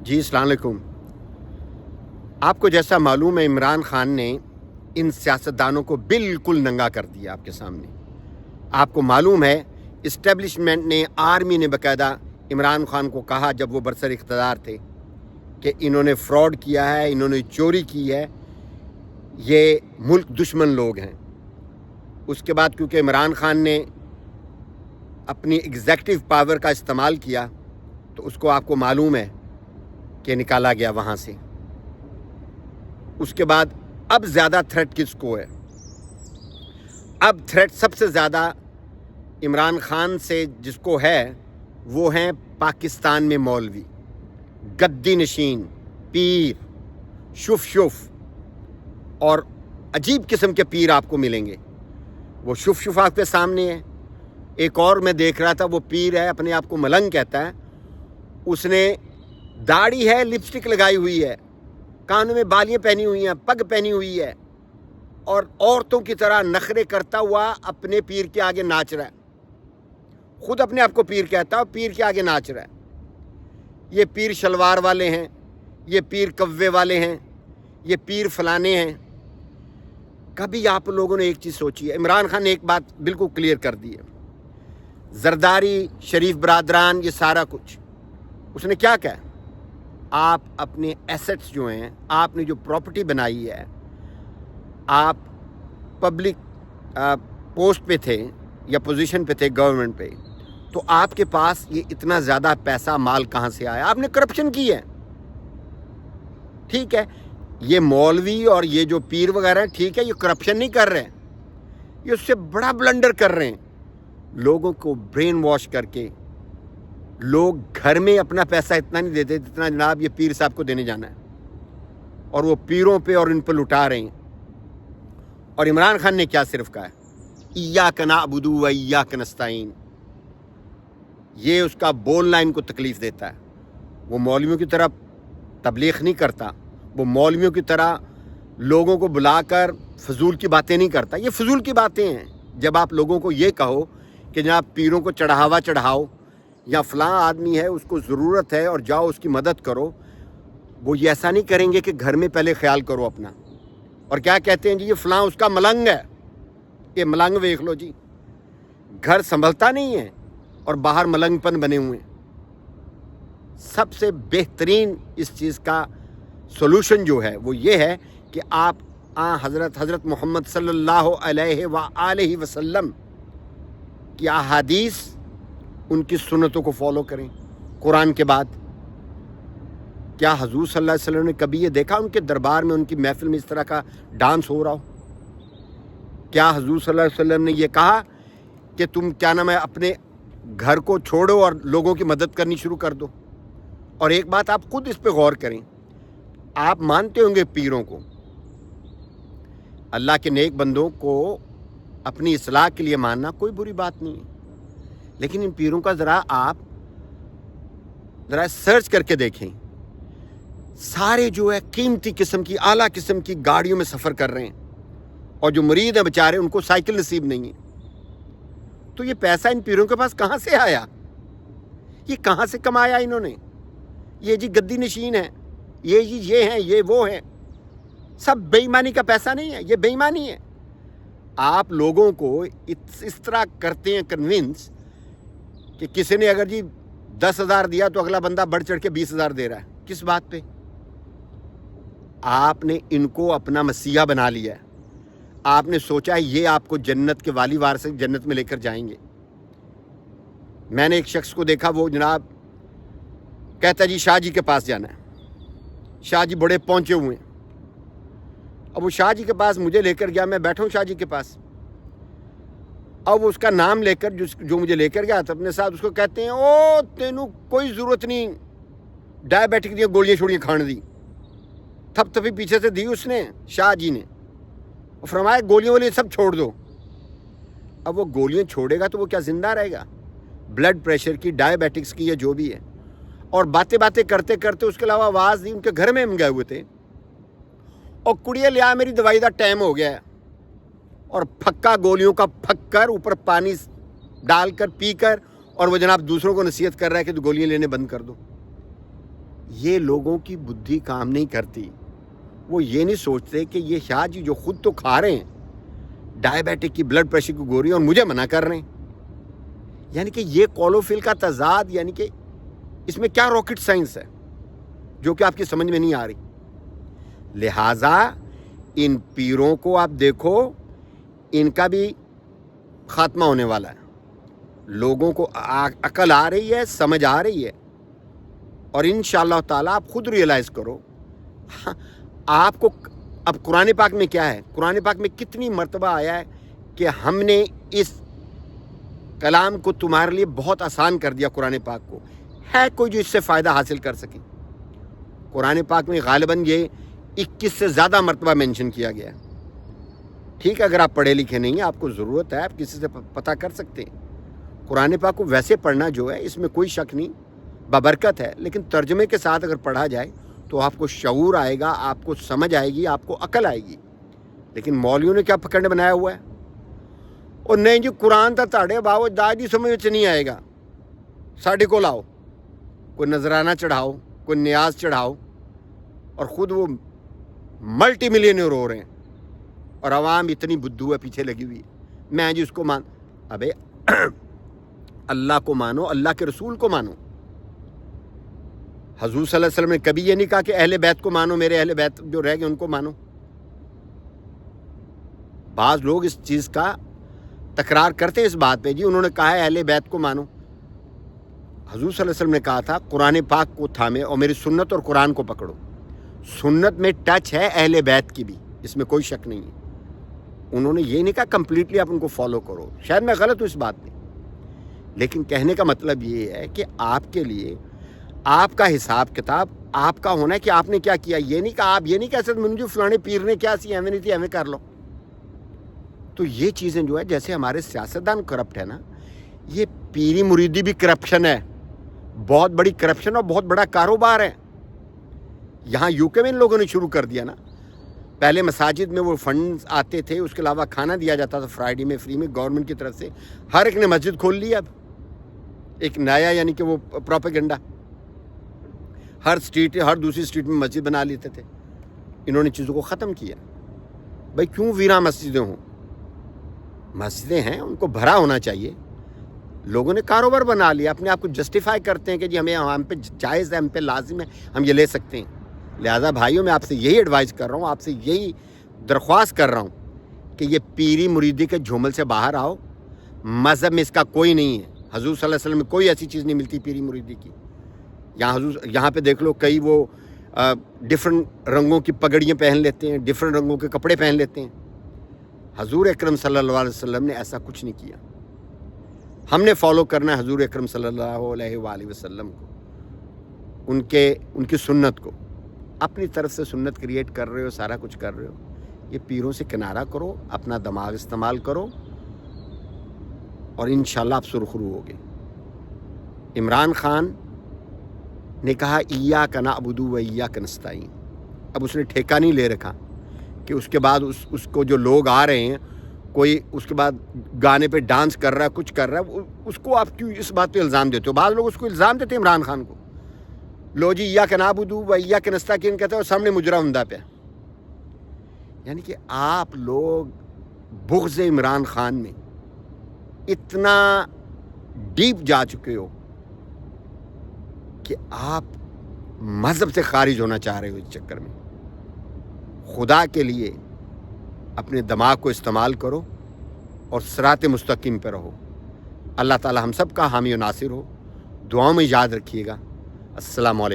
جی السلام علیکم۔ آپ کو جیسا معلوم ہے عمران خان نے ان سیاستدانوں کو بالکل ننگا کر دیا آپ کے سامنے۔ آپ کو معلوم ہے اسٹیبلشمنٹ نے، آرمی نے باقاعدہ عمران خان کو کہا جب وہ برسر اقتدار تھے کہ انہوں نے فراڈ کیا ہے، انہوں نے چوری کی ہے، یہ ملک دشمن لوگ ہیں۔ اس کے بعد کیونکہ عمران خان نے اپنی ایگزیکٹو پاور کا استعمال کیا تو اس کو آپ کو معلوم ہے کہ نکالا گیا وہاں سے۔ اس کے بعد اب زیادہ تھریٹ کس کو ہے؟ اب تھریٹ سب سے زیادہ عمران خان سے جس کو ہے وہ ہیں پاکستان میں مولوی، گدی نشین، پیر، شف اور عجیب قسم کے پیر آپ کو ملیں گے۔ وہ شف آپ کے سامنے ہے۔ ایک اور میں دیکھ رہا تھا، وہ پیر ہے، اپنے آپ کو ملنگ کہتا ہے، اس نے داڑھی ہے، لپسٹک لگائی ہوئی ہے، کانوں میں بالیاں پہنی ہوئی ہیں، پگ پہنی ہوئی ہے، اور عورتوں کی طرح نخرے کرتا ہوا اپنے پیر کے آگے ناچ رہا ہے۔ خود اپنے آپ کو پیر کہتا ہے اور پیر کے آگے ناچ رہا ہے۔ یہ پیر شلوار والے ہیں، یہ پیر کوے والے ہیں، یہ پیر فلانے ہیں۔ کبھی آپ لوگوں نے ایک چیز سوچی ہے؟ عمران خان نے ایک بات بالکل کلیئر کر دی ہے، زرداری، شریف برادران، یہ سارا کچھ اس نے کیا کہا؟ آپ اپنے ایسٹس جو ہیں، آپ نے جو پراپرٹی بنائی ہے، آپ پبلک پوسٹ پہ تھے یا پوزیشن پہ تھے گورنمنٹ پہ، تو آپ کے پاس یہ اتنا زیادہ پیسہ مال کہاں سے آیا؟ آپ نے کرپشن کی ہے۔ ٹھیک ہے، یہ مولوی اور یہ جو پیر وغیرہ ہیں، ٹھیک ہے، یہ کرپشن نہیں کر رہے ہیں، یہ اس سے بڑا بلنڈر کر رہے ہیں، لوگوں کو برین واش کر کے۔ لوگ گھر میں اپنا پیسہ اتنا نہیں دیتے جتنا جناب یہ پیر صاحب کو دینے جانا ہے، اور وہ پیروں پہ اور ان پہ لٹا رہے ہیں۔ اور عمران خان نے کیا صرف کہا ہے؟ ایاک نعبد و ایاک نستعین۔ یہ اس کا بولنا ان کو تکلیف دیتا ہے۔ وہ مولویوں کی طرح تبلیغ نہیں کرتا، وہ مولویوں کی طرح لوگوں کو بلا کر فضول کی باتیں نہیں کرتا۔ یہ فضول کی باتیں ہیں جب آپ لوگوں کو یہ کہو کہ جناب پیروں کو چڑھاوا چڑھاؤ، یا فلاں آدمی ہے اس کو ضرورت ہے اور جاؤ اس کی مدد کرو۔ وہ یہ ایسا نہیں کریں گے کہ گھر میں پہلے خیال کرو اپنا، اور کیا کہتے ہیں جی یہ فلاں اس کا ملنگ ہے، یہ ملنگ دیکھ لو جی، گھر سنبھلتا نہیں ہے اور باہر ملنگ پن بنے ہوئے ہیں۔ سب سے بہترین اس چیز کا سولوشن جو ہے وہ یہ ہے کہ آپ حضرت محمد صلی اللہ علیہ وآلہ وسلم کی احادیث، ان کی سنتوں کو فالو کریں قرآن کے بعد۔ کیا حضور صلی اللہ علیہ وسلم نے کبھی یہ دیکھا ان کے دربار میں، ان کی محفل میں اس طرح کا ڈانس ہو رہا ہو؟ کیا حضور صلی اللہ علیہ وسلم نے یہ کہا کہ تم کیا نام ہے اپنے گھر کو چھوڑو اور لوگوں کی مدد کرنی شروع کر دو؟ اور ایک بات آپ خود اس پہ غور کریں، آپ مانتے ہوں گے پیروں کو، اللہ کے نیک بندوں کو اپنی اصلاح کے لیے ماننا کوئی بری بات نہیں ہے، لیکن ان پیروں کا آپ ذرا سرچ کر کے دیکھیں، سارے جو ہے قیمتی قسم کی، اعلیٰ قسم کی گاڑیوں میں سفر کر رہے ہیں، اور جو مرید ہیں بیچارے ان کو سائیکل نصیب نہیں ہے۔ تو یہ پیسہ ان پیروں کے پاس کہاں سے آیا؟ یہ کہاں سے کمایا انہوں نے؟ یہ جی گدی نشین ہے، یہ جی یہ ہیں، یہ وہ ہیں، سب بے ایمانی کا پیسہ نہیں ہے، یہ بے ایمانی ہے۔ آپ لوگوں کو اس طرح کرتے ہیں کنونس کہ کسی نے اگر جی 10,000 دیا تو اگلا بندہ بڑھ چڑھ کے 20,000 دے رہا ہے۔ کس بات پہ؟ آپ نے ان کو اپنا مسیحا بنا لیا ہے، آپ نے سوچا ہے یہ آپ کو جنت کے والی وار سے جنت میں لے کر جائیں گے۔ میں نے ایک شخص کو دیکھا، وہ جناب کہتا جی شاہ جی کے پاس جانا ہے، شاہ جی بڑے پہنچے ہوئے ہیں۔ اب وہ شاہ جی کے پاس مجھے لے کر گیا، میں بیٹھا ہوں شاہ جی کے پاس، اب وہ اس کا نام لے کر جو مجھے لے کر گیا تھا اپنے ساتھ، اس کو کہتے ہیں او تینوں کوئی ضرورت نہیں ڈائبیٹک دی گولیاں چھوڑیاں کھان دی۔ تھپ تھپی پیچھے سے دی اس نے، شاہ جی نے، فرمایا گولیاں والی سب چھوڑ دو۔ اب وہ گولیاں چھوڑے گا تو وہ کیا زندہ رہے گا؟ بلڈ پریشر کی، ڈائبیٹکس کی، یا جو بھی ہے۔ اور باتیں کرتے کرتے اس کے علاوہ آواز دی، ان کے گھر میں ہم گئے ہوئے تھے، اور کڑیے لیا میری دوائی دا ٹائم ہو گیا ہے، اور پھکا گولیوں کا پھک کر اوپر پانی ڈال کر پی کر، اور وہ جناب دوسروں کو نصیحت کر رہا ہے کہ تو گولیاں لینے بند کر دو۔ یہ لوگوں کی بدھی کام نہیں کرتی. وہ یہ نہیں سوچتے کہ یہ شاہ جی جو خود تو کھا رہے ہیں ڈائبیٹک کی بلڈ پریشر کی گولی اور مجھے منع کر رہے ہیں. یعنی کہ یہ قول و فعل کا تضاد، یعنی کہ اس میں کیا راکٹ سائنس ہے جو کہ آپ کی سمجھ میں نہیں آ رہی. لہٰذا ان پیروں کو آپ دیکھو، ان کا بھی خاتمہ ہونے والا ہے. لوگوں کو عقل آ رہی ہے، سمجھ آ رہی ہے، اور انشاءاللہ تعالیٰ آپ خود ریئلائز کرو. آپ کو اب قرآن پاک میں کیا ہے، قرآن پاک میں کتنی مرتبہ آیا ہے کہ ہم نے اس کلام کو تمہارے لیے بہت آسان کر دیا. قرآن پاک کو ہے کوئی جو اس سے فائدہ حاصل کر سکے؟ قرآن پاک میں غالباً یہ 21 سے زیادہ مرتبہ مینشن کیا گیا ہے. ٹھیک ہے، اگر آپ پڑھے لکھے نہیں ہیں، آپ کو ضرورت ہے، آپ کسی سے پتہ کر سکتے ہیں. قرآن پاک کو ویسے پڑھنا جو ہے اس میں کوئی شک نہیں، بابرکت ہے، لیکن ترجمے کے ساتھ اگر پڑھا جائے تو آپ کو شعور آئے گا، آپ کو سمجھ آئے گی، آپ کو عقل آئے گی. لیکن مولویوں نے کیا پکڑنے بنایا ہوا ہے؟ اور نہیں جی قرآن تا تاڑے باو داجی سمجھ نہیں آئے گا، ساڑھے کو لاؤ، کوئی نذرانہ چڑھاؤ، کوئی نیاز چڑھاؤ، اور خود وہ ملٹی ملینئر ہو رہے ہیں اور عوام اتنی بدھو ہے پیچھے لگی ہوئی ہے. میں جی اس کو ابے اللہ کو مانو، اللہ کے رسول کو مانو. حضور صلی اللہ علیہ وسلم نے کبھی یہ نہیں کہا کہ اہل بیت کو مانو، میرے اہل بیت جو رہ گئے ان کو مانو. بعض لوگ اس چیز کا تکرار کرتے ہیں اس بات پہ، جی انہوں نے کہا ہے اہل بیت کو مانو. حضور صلی اللہ علیہ وسلم نے کہا تھا قرآن پاک کو تھامے اور میری سنت اور قرآن کو پکڑو. سنت میں ٹچ ہے اہل بیت کی بھی، اس میں کوئی شک نہیں ہے. انہوں نے یہ نہیں کہا کمپلیٹلی آپ ان کو فالو کرو، شاید میں غلط ہوں اس بات میں، لیکن کہنے کا مطلب یہ ہے کہ آپ کے لیے آپ کا حساب کتاب آپ کا ہونا ہے کہ آپ نے کیا کیا. یہ نہیں کہا، آپ یہ نہیں کہہ سکتے مجھے فلانے پیر نے کیا سی ایویں نہیں تھی ایویں کر لو. تو یہ چیزیں جو ہے جیسے ہمارے سیاستدان کرپٹ ہے نا، یہ پیری مریدی بھی کرپشن ہے، بہت بڑی کرپشن اور بہت بڑا کاروبار ہے. یہاں یو کے میں ان لوگوں نے شروع کر دیا نا. پہلے مساجد میں وہ فنڈز آتے تھے، اس کے علاوہ کھانا دیا جاتا تھا فرائیڈے میں فری میں گورنمنٹ کی طرف سے. ہر ایک نے مسجد کھول لی. اب ایک نیا یعنی کہ وہ پروپیگنڈا، ہر دوسری اسٹریٹ میں مسجد بنا لیتے تھے. انہوں نے چیزوں کو ختم کیا. بھائی کیوں ویراں مسجدیں ہوں؟ مسجدیں ہیں، ان کو بھرا ہونا چاہیے. لوگوں نے کاروبار بنا لیا، اپنے آپ کو جسٹیفائی کرتے ہیں کہ جی ہم پہ جائز ہے، ہم پہ لازم ہے، ہم یہ لے سکتے ہیں. لہٰذا بھائیوں میں آپ سے یہی ایڈوائز کر رہا ہوں، آپ سے یہی درخواست کر رہا ہوں کہ یہ پیری مریدی کے جھومل سے باہر آؤ. مذہب میں اس کا کوئی نہیں ہے. حضور صلی اللہ علیہ وسلم میں کوئی ایسی چیز نہیں ملتی پیری مریدی کی. یہاں پہ دیکھ لو، کئی وہ ڈفرنٹ رنگوں کی پگڑیاں پہن لیتے ہیں، ڈفرنٹ رنگوں کے کپڑے پہن لیتے ہیں. حضور اکرم صلی اللہ علیہ وسلم نے ایسا کچھ نہیں کیا. ہم نے فالو کرنا ہے حضور اکرم صلی اللہ علیہ وآلہ وسلم کو، ان کی سنت کو. اپنی طرف سے سنت کریٹ کر رہے ہو، سارا کچھ کر رہے ہو. یہ پیروں سے کنارہ کرو، اپنا دماغ استعمال کرو، اور انشاءاللہ آپ سرخرو ہوگے. عمران خان نے کہا ایاک نعبد و ایاک نستعین. اب اس نے ٹھیکہ نہیں لے رکھا کہ اس کے بعد اس کو جو لوگ آ رہے ہیں، کوئی اس کے بعد گانے پہ ڈانس کر رہا ہے، کچھ کر رہا ہے، اس کو آپ کیوں اس بات پہ الزام دیتے ہو؟ بعض لوگ اس کو الزام دیتے ہیں عمران خان کو، لو جی ایاک نعبد و ایاک نستعین کہتے ہیں اور سامنے مجرا ہندا پہ. یعنی کہ آپ لوگ بغض عمران خان میں اتنا ڈیپ جا چکے ہو کہ آپ مذہب سے خارج ہونا چاہ رہے ہو اس چکر میں. خدا کے لیے اپنے دماغ کو استعمال کرو اور صراط مستقیم پہ رہو. اللہ تعالی ہم سب کا حامی و ناصر ہو. دعاؤں میں یاد رکھیے گا. السلام علیکم.